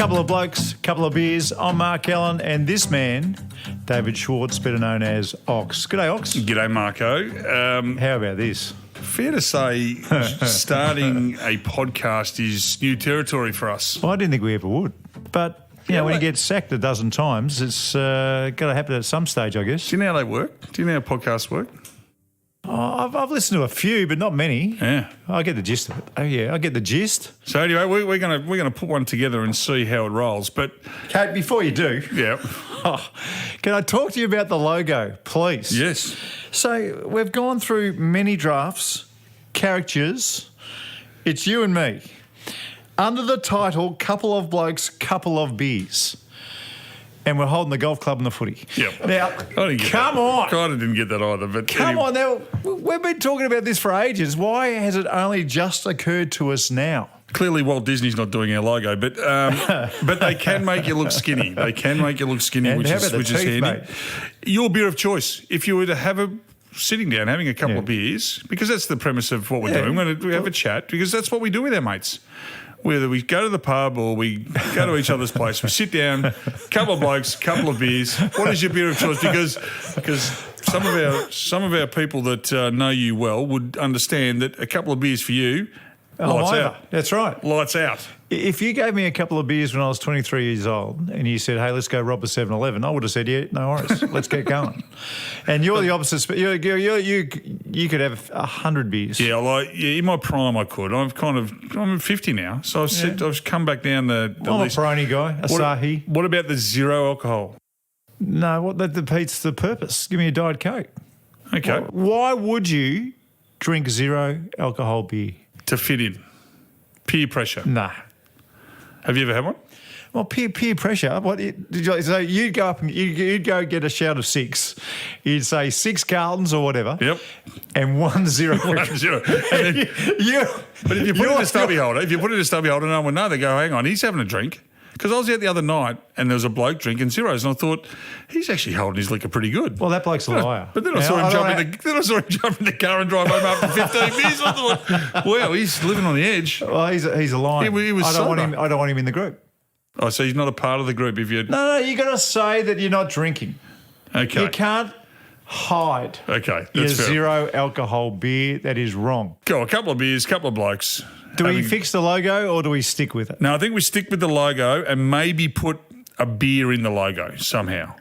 Couple of Blokes, Couple of Beers. I'm Mark Allen, and this man, David Schwarz, better known as Ox. G'day, Ox. G'day, Marko. How about this? Fair to say, starting a podcast is new territory for us. Well, I didn't think we ever would, but when you get sacked a dozen times, it's got to happen at some stage, I guess. Do you know how they work? Do you know how podcasts work? Oh, I've listened to a few, but not many. Yeah, I get the gist of it. Oh yeah, I get the gist. So anyway, we're gonna put one together and see how it rolls. But Kate, before you do, can I talk to you about the logo, please? Yes. So we've gone through many drafts, characters. It's you and me. Under the title, Couple of Blokes, Couple of Beers. And we're holding the golf club and the footy. Yep. Now, come on. Kind of didn't get that either. But come on. Now, we've been talking about this for ages. Why has it only just occurred to us now? Clearly, Walt Disney's not doing our logo, but they can make you look skinny. They can make you look skinny, And which is handy. mate? Your beer of choice. If you were to have sitting down, having a couple of beers, because that's the premise of what we're doing. We're going to have a chat, because that's what we do with our mates. Whether we go to the pub or we go to each other's place, we sit down, couple of blokes, couple of beers. What is your beer of choice? Because some of our people that know you well would understand that a couple of beers for you, lights out. That's right. Lights out. If you gave me a couple of beers when I was 23 years old and you said, hey, let's go rob a 7-Eleven, I would have said, yeah, no worries, let's get going. And you're the opposite. You could have 100 beers. Yeah, in my prime I could. I'm 50 now, so I've come back down the I'm list. a Peroni guy, Asahi. What about the zero alcohol? No, that defeats the purpose. Give me a Diet Coke. Okay. Why would you drink zero alcohol beer? To fit in. Peer pressure. Nah. Have you ever had one? Well, peer pressure. So you'd go up and you'd go get a shout of 6. You'd say 6 Carltons or whatever. Yep. And 1 0. 1 0. But if you put it in a stubby holder, no one would know. They go, hang on, he's having a drink. Because I was out the other night and there was a bloke drinking zeros, and I thought he's actually holding his liquor pretty good. Well, that bloke's a liar. But then I saw him jump in the car and drive home after 15 beers. I thought, wow, he's living on the edge. Well, he's a liar. He was I don't want him in the group. Oh, so he's not a part of the group if you... No, you got to say that you're not drinking. Okay. You can't hide your fair. Zero alcohol beer. That is wrong. Go, a couple of beers, couple of blokes. Do we fix the logo or do we stick with it? No, I think we stick with the logo and maybe put a beer in the logo somehow.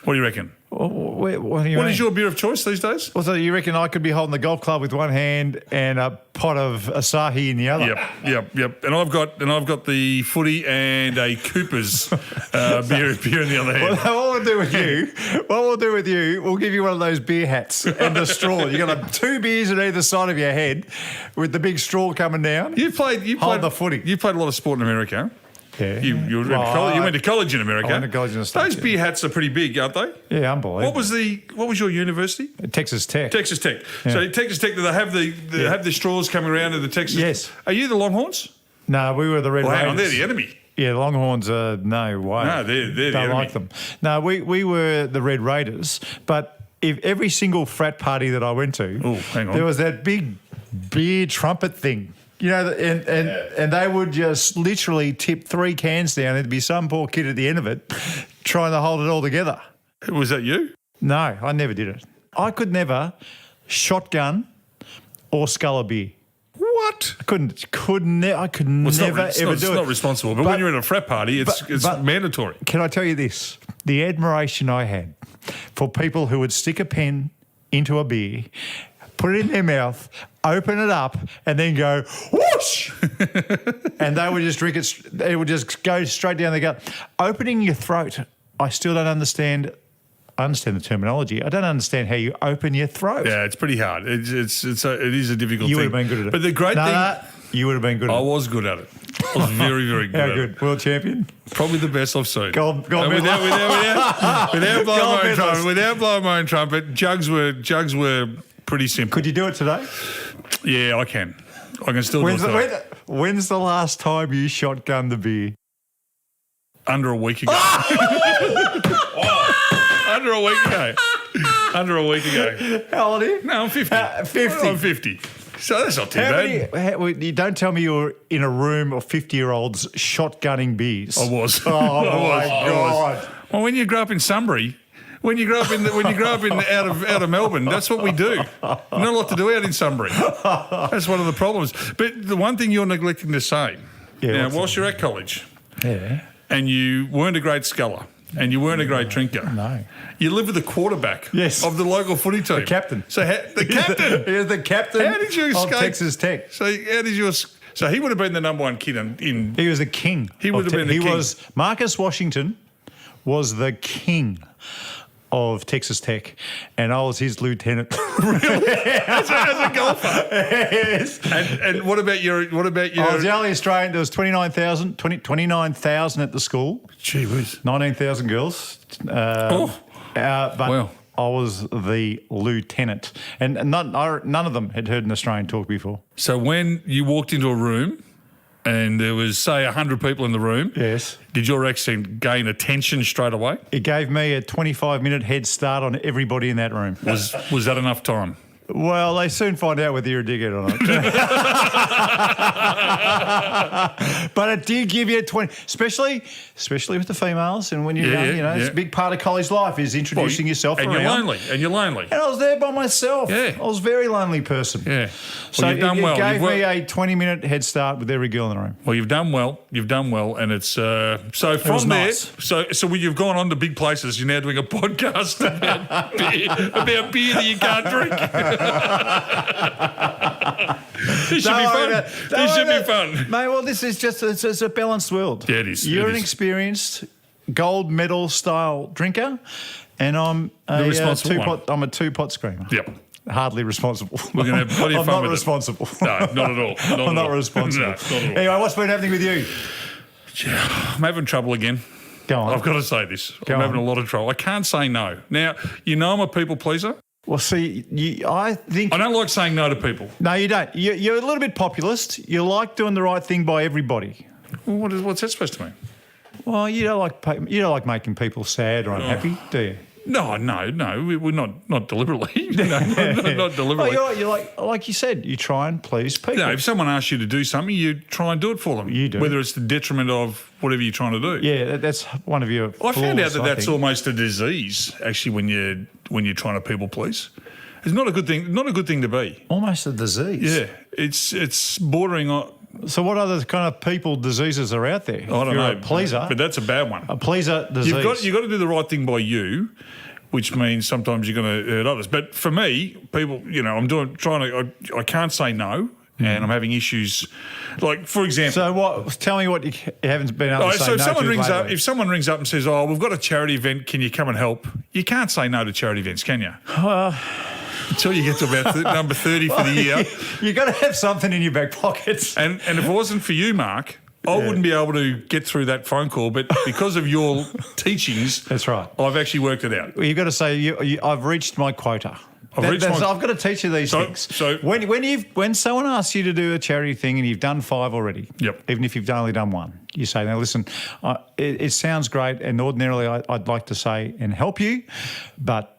What do you reckon? What is your beer of choice these days? Well, so you reckon I could be holding the golf club with one hand and a pot of Asahi in the other? Yep. And I've got the footy and a Cooper's beer in the other hand. Well, what we'll do with you, we'll give you one of those beer hats and the straw. You got 2 beers at either side of your head with the big straw coming down. You played the footy. You played a lot of sport in America. Yeah. You went to college in America. I went to college in the States. Those beer hats are pretty big, aren't they? Yeah, unbelievable. What was your university? Texas Tech. Texas Tech. Yeah. So Texas Tech, do they have the straws coming around to the Texas? Yes. Are you the Longhorns? No, we were the Red Raiders. Hang on, they're the enemy. Yeah, the Longhorns are no way. No, they're the Don't enemy. like them. No, we were the Red Raiders, but if every single frat party that I went to, there was that big beer trumpet thing. You know, and they would just literally tip 3 cans down. There'd be some poor kid at the end of it trying to hold it all together. Was that you? No, I never did it. I could never shotgun or scull a beer. What? I could never ever do it. It's not responsible. But when you're at a frat party, it's mandatory. Can I tell you this? The admiration I had for people who would stick a pen into a beer, put it in their mouth, open it up, and then go whoosh, and they would just drink it. It would just go straight down the gut. Opening your throat, I still don't understand. I understand the terminology. I don't understand how you open your throat. Yeah, it's pretty hard. It is a difficult thing. You would have been good at it. But the great thing... you would have been good at it. I was good at it. I was very, very good How at good? it. World champion? Probably the best I've seen. Gold without blowing my own trumpet, jugs were pretty simple. Could you do it today? Yeah, I can. I can still do it today. When's the last time you shotgunned the beer? Under a week ago. Under a week ago. How old are you? No, I'm 50. 50. I'm 50. So that's not too bad. You don't tell me you're in a room of 50-year-olds shotgunning beers. I was. Oh, my I God. was. Well, when you grow up in Sunbury, when you grow up out of Melbourne, that's what we do. Not a lot to do out in Sunbury. That's one of the problems. But the one thing you're neglecting to say, now, whilst you're at college, and you weren't a great sculler, and you weren't a great drinker. No. You live with the quarterback of the local footy team. The captain. So the captain. He was the captain How did you escape? of Texas Tech. So how did you? So he would have been the number one kid in. He was the king. He would have been the king. Marcus Washington was the king of Texas Tech, and I was his lieutenant. Really? As a golfer. Yes. And what about your? I was the only Australian. There was 29,000 at the school. Gee whiz. 19,000 girls. But I was the lieutenant, and none of them had heard an Australian talk before. So when you walked into a room, and there was, say, 100 people in the room. Yes. Did your accent gain attention straight away? It gave me a 25-minute head start on everybody in that room. Was that enough time? Well, they soon find out whether you're a dickhead or not. But it did give you a 20, especially with the females, and when you're young, it's a big part of college life is introducing yourself and around. And you're lonely. And I was there by myself. Yeah. I was a very lonely person. Yeah. So it gave me a 20-minute head start with every girl in the room. Well, you've done well. And it's so from there. Nice. So when you've gone on to big places, you're now doing a podcast about beer that you can't drink. This should be fun. This should be fun. Mate, well, this is just it's a balanced world. Yeah, it is. You're an experienced gold medal style drinker, and I'm a two-pot screamer. Yep. Hardly responsible. We're going to have plenty of fun with it. I'm not responsible. No, not at all. I'm not responsible. No, not at all. Anyway, what's been happening with you? I'm having trouble again. Go on. I've got to say this. I'm having a lot of trouble. I can't say no. Now, I'm a people pleaser. Well, see, I think... I don't like saying no to people. No, you don't. You're a little bit populist. You like doing the right thing by everybody. Well, what's that supposed to mean? Well, you don't like making people sad or unhappy, do you? No, we're not deliberately. Not deliberately. Well, you're like you said, you try and please people. No, if someone asks you to do something, you try and do it for them. You do. Whether it's the detriment of whatever you're trying to do. Yeah, that's one of your flaws, I found out that's almost a disease, actually, when you're trying to people please. It's not a good thing. Not a good thing to be. Almost a disease. Yeah, it's bordering on. So what other kind of people diseases are out there? I don't know. A pleaser, but that's a bad one. A pleaser disease. You've got to do the right thing by you, which means sometimes you're going to hurt others. But for me, people, I can't say no, and I'm having issues. Like, for example. So tell me what you haven't been able to say so no to. if someone rings up and says, "Oh, we've got a charity event, can you come and help?" You can't say no to charity events, can you? Until you get to about number 30 for the year. You've got to have something in your back pockets. And if it wasn't for you, Mark, I wouldn't be able to get through that phone call. But because of your teachings, that's right. I've actually worked it out. Well, you've got to say, I've reached my quota. I've got to teach you these things. So when someone asks you to do a charity thing and you've done 5 already, even if you've only done 1, you say, "Now listen, it sounds great, and ordinarily I'd like to say and help you, but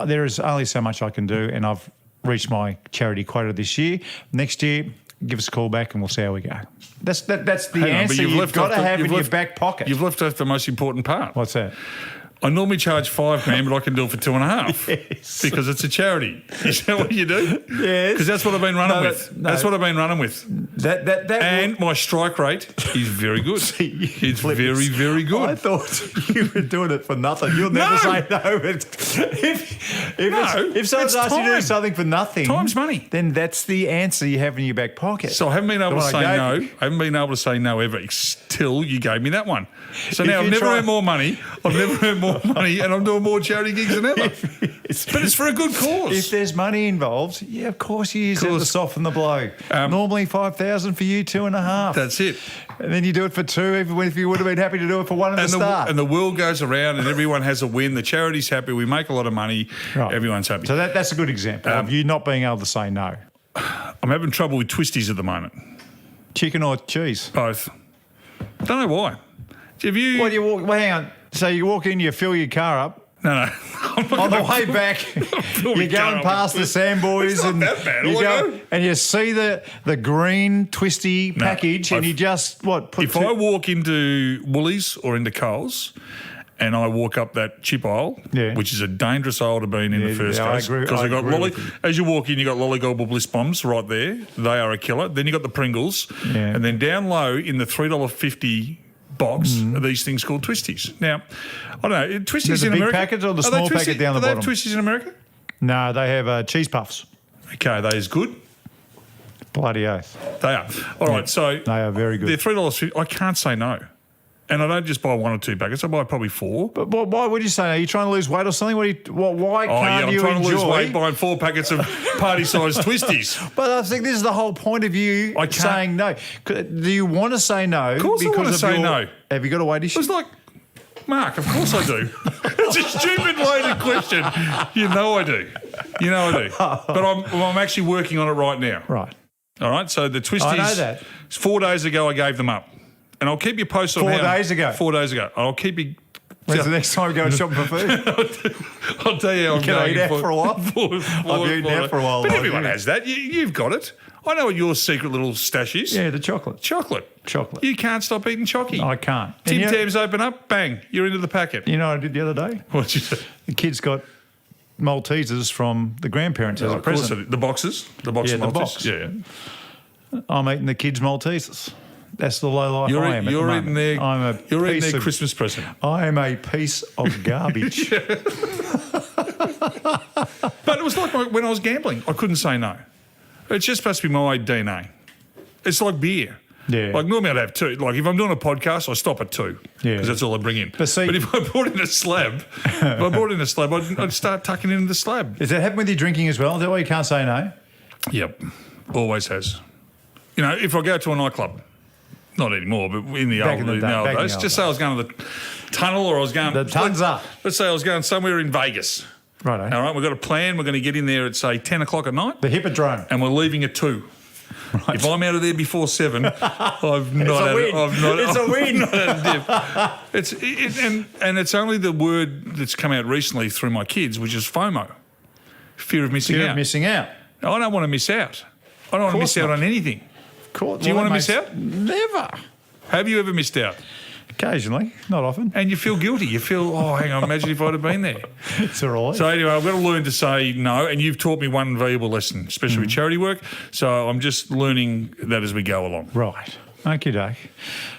there is only so much I can do, and I've reached my charity quota this year. Next year, give us a call back and we'll see how we go." That's the answer you've got to have in your back pocket. You've left off the most important part. What's that? I normally charge $5,000, but I can do it for $2.5. Yes. Because it's a charity. Is that what you do? Yes. Because that's what I've been running with. No. That's what I've been running with. And my strike rate is very good. It's very, very good. I thought you were doing it for nothing. You'll never say no. If someone's asked you to do something for nothing, time's money. Then that's the answer you have in your back pocket. So I haven't been able to say no. I haven't been able to say no ever till you gave me that one. So now I've never earned more money. And I'm doing more charity gigs than ever. But it's for a good cause. If there's money involved, of course you use it to soften the blow. Normally $5,000 for you, $2.5. That's it. And then you do it for 2, even if you would have been happy to do it for 1 at the start. And the world goes around and everyone has a win. The charity's happy. We make a lot of money. Right. Everyone's happy. So that's a good example of you not being able to say no. I'm having trouble with twisties at the moment. Chicken or cheese? Both. Don't know why. Have you... Well, hang on. So you walk in, you fill your car up, No. On the way back, you're going past the Sandboys It's not and that bad. you All I go know- and you see the green twisty package and you just put If I walk into Woolies or into Coles and I walk up that chip aisle, which is a dangerous aisle to be in the first I place, agree- because I I got agree with you. as you walk in, you got Lollygobble Bliss Bombs right there. They are a killer. Then you got the Pringles, and then down low in the $3.50 box are these things called Twisties. Now, I don't know, Twisties There's a in big America. packet or the are they small Twisties- packet down the Are they bottom? Twisties in America? No, they have cheese puffs. Okay, are they as good? Bloody oath. They are. All right, so They are very good. they're $3.50. I can't say no. And I don't just buy 1 or 2 packets. I buy probably 4. But why would you say no? Are you trying to lose weight or something? Why can't I'm you trying enjoy? to lose weight buying 4 packets of party-sized Twisties. But I think this is the whole point of you I can't- saying no. Do you want to say no? Of course I want to say no. Have you got a weight It issue? was like, Mark, of course I do. It's a stupid loaded question. You know I do. But I'm actually working on it right now. Right. All right, so the Twisties. I know that. 4 days ago I gave them up. And I'll keep you posted on 4 how. days ago? 4 days ago. I'll keep you. When's the next time you go shopping for food? I'll tell you how I'm Can I going eat out for a while? I've eaten out for a while. But like everyone you. has that. You've got it. I know what your secret little stash is. Yeah, the chocolate. Chocolate. Chocolate. You can't stop eating chocky. I can't. And Tim you know- Tams open up, bang, you're into the packet. You know what I did the other day? What'd you do? The kids got Maltesers from the grandparents as a Of course present. it is. The boxes? The box Yeah, of the Maltesers? box. Yeah. I'm eating the kids' Maltesers. That's the low life You're, I am at the you're moment. eating their, I'm a you're eating piece their of, Christmas present. I am a piece of garbage. But it was like when I was gambling. I couldn't say no. It's just supposed to be my DNA. It's like beer. Yeah. Like normally I'd have 2. Like if I'm doing a podcast, I stop at 2. Yeah. Because that's all I bring in. But see- if I brought in a slab, I'd start tucking into the slab. Does that happen with your drinking as well? Is that why you can't say no? Yep. Always has. You know, if I go to a nightclub, not anymore, but in the Back old, in the day, old back in days, the just old say I was going to the tunnel or I was going... The tun's up. Let's say I was going somewhere in Vegas. Righto. All right, we've got a plan. We're going to get in there at, say, 10 o'clock at night. The Hippodrome. And we're leaving at 2. Right. If I'm out of there before 7, I've not a win. It's a win. I've not had a dip. And it's only the word that's come out recently through my kids, which is FOMO, fear of missing You're out. missing out. I don't want to miss out. I don't want to miss out on anything. Cool. Do you want to miss out? Never. Have you ever missed out? Occasionally, not often. And you feel guilty. You feel, oh, hang on, imagine if I'd have been there. It's all right. So anyway, I've got to learn to say no, and you've taught me one valuable lesson, especially with charity work. So I'm just learning that as we go along. Right. Okie doke.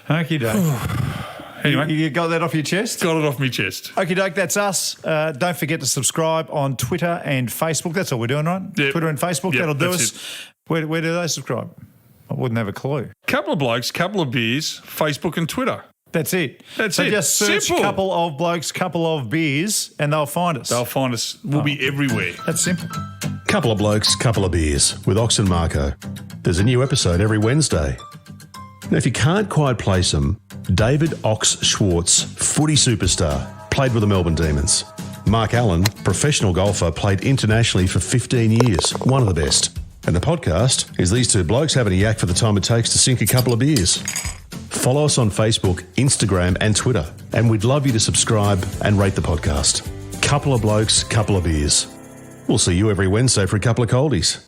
Okie doke. Anyway, You got that off your chest? got it off my chest. Okie doke, that's us. Don't forget to subscribe on Twitter and Facebook. That's all we're doing, right? Yep. Twitter and Facebook, Yep, that'll do that's us. Where do they subscribe? I wouldn't have a clue. Couple of blokes, couple of beers, Facebook and Twitter. That's it. That's so it. just search Simple. Couple of Blokes, Couple of Beers, and they'll find us. They'll find us. We'll be everywhere. That's simple. Couple of Blokes, Couple of Beers with Ox and Marko. There's a new episode every Wednesday. Now, if you can't quite place them, David Ox Schwarz, footy superstar, played with the Melbourne Demons. Mark Allen, professional golfer, played internationally for 15 years, one of the best. And the podcast is these two blokes having a yak for the time it takes to sink a couple of beers. Follow us on Facebook, Instagram and Twitter. And we'd love you to subscribe and rate the podcast. Couple of Blokes, Couple of Beers. We'll see you every Wednesday for a couple of coldies.